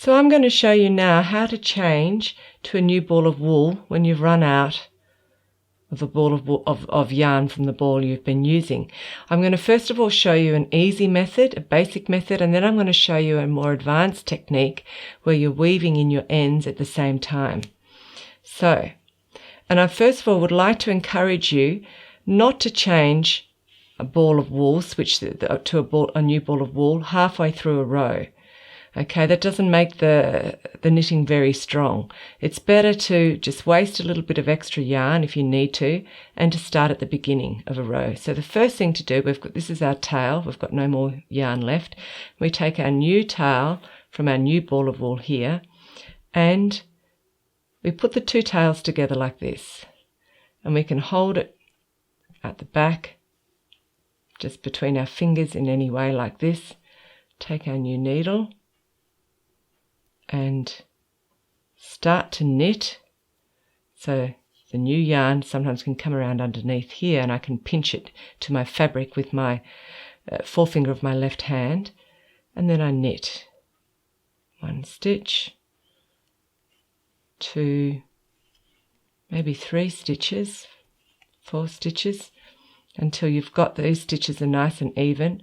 So I'm going to show you now how to change to a new ball of wool when you've run out of the ball of, wool, of yarn from the ball you've been using. I'm going to first of all show you an easy method, a basic method, and then I'm going to show you a more advanced technique where you're weaving in your ends at the same time. So, and I first of all would like to encourage you not to change a ball of wool, switch to a new ball of wool halfway through a row. Okay, that doesn't make the knitting very strong. It's better to just waste a little bit of extra yarn if you need to, and to start at the beginning of a row. So the first thing to do, this is our tail, we've got no more yarn left. We take our new tail from our new ball of wool here, and we put the two tails together like this. And we can hold it at the back, just between our fingers in any way like this. Take our new needle and start to knit. So the new yarn sometimes can come around underneath here, and I can pinch it to my fabric with my forefinger of my left hand, and then I knit one stitch, two, maybe 3 stitches, 4 stitches, until you've got these stitches are nice and even.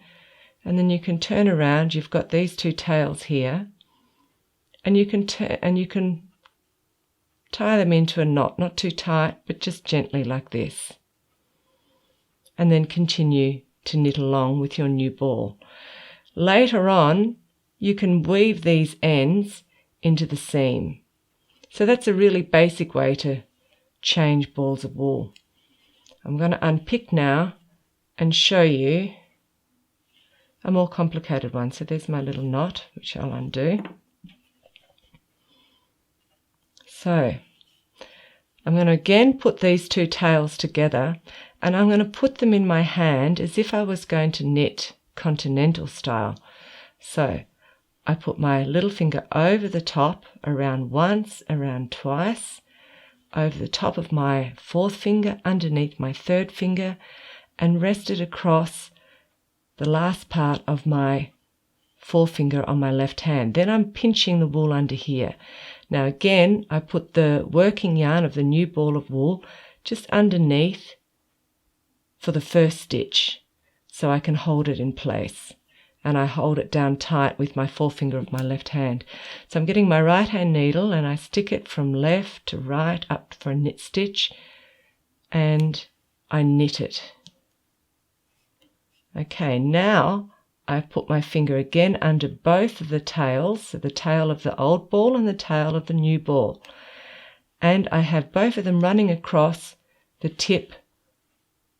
And then you can turn around. You've got these two tails here, and you can tie them into a knot, not too tight, but just gently like this. And then continue to knit along with your new ball. Later on, you can weave these ends into the seam. So that's a really basic way to change balls of wool. I'm going to unpick now and show you a more complicated one. So there's my little knot, which I'll undo. So I'm going to again put these two tails together, and I'm going to put them in my hand as if I was going to knit continental style. So I put my little finger over the top, around once, around twice, over the top of my fourth finger, underneath my third finger, and rest it across the last part of my forefinger on my left hand. Then I'm pinching the wool under here. Now again, I put the working yarn of the new ball of wool just underneath for the first stitch, so I can hold it in place. And I hold it down tight with my forefinger of my left hand. So I'm getting my right hand needle, and I stick it from left to right up for a knit stitch, and I knit it. Okay, now I've put my finger again under both of the tails, so the tail of the old ball and the tail of the new ball. And I have both of them running across the tip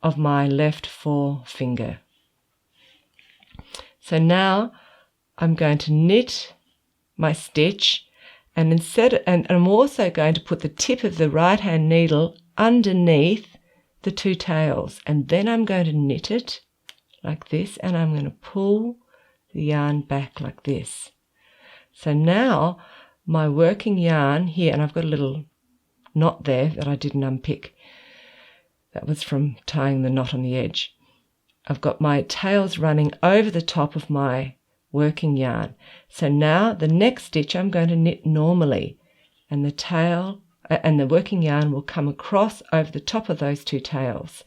of my left forefinger. So now I'm going to knit my stitch, and I'm also going to put the tip of the right hand needle underneath the two tails, and then I'm going to knit it like this, and I'm going to pull the yarn back like this. So now my working yarn here, and I've got a little knot there that I didn't unpick. That was from tying the knot on the edge. I've got my tails running over the top of my working yarn. So now the next stitch I'm going to knit normally, and the tail and the working yarn will come across over the top of those two tails.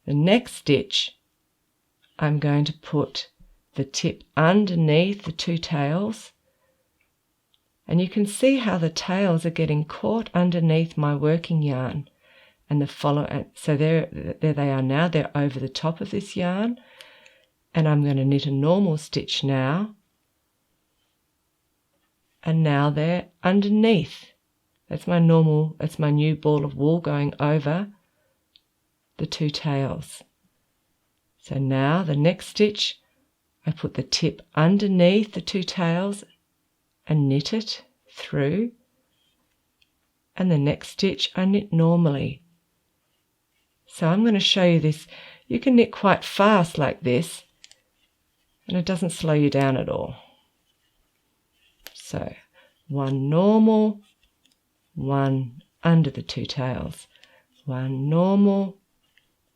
The next stitch I'm going to put the tip underneath the two tails, and you can see how the tails are getting caught underneath my working yarn. And so there they are now, they're over the top of this yarn, and I'm going to knit a normal stitch now, and now they're underneath. That's my new ball of wool going over the two tails. So now the next stitch, I put the tip underneath the two tails and knit it through, and the next stitch I knit normally. So I'm going to show you this. You can knit quite fast like this, and it doesn't slow you down at all. So one normal, one under the two tails, one normal,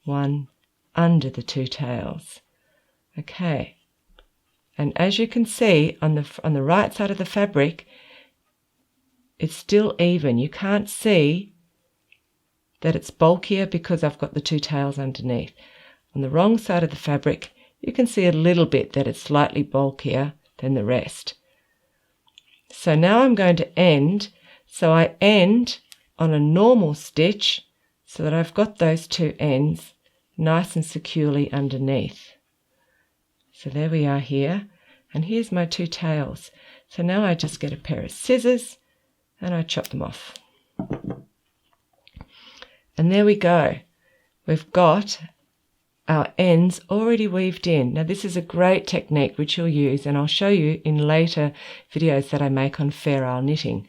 one under the two tails. Okay, And as you can see on the right side of the fabric, it's still even. You can't see that it's bulkier because I've got the two tails underneath. On the wrong side of the fabric, you can see a little bit that it's slightly bulkier than the rest. So now I'm going to end. So I end on a normal stitch so that I've got those two ends nice and securely underneath. So there we are here, and here's my two tails. So now I just get a pair of scissors and I chop them off. And there we go. We've got our ends already weaved in. Now this is a great technique which you'll use, and I'll show you in later videos that I make on Fair Isle knitting.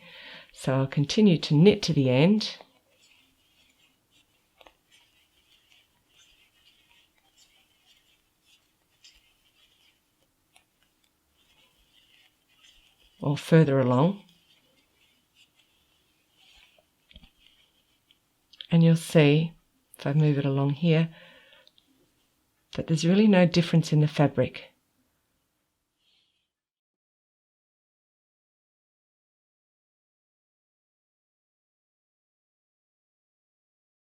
So I'll continue to knit to the end. Or further along. And you'll see, if I move it along here, that there's really no difference in the fabric.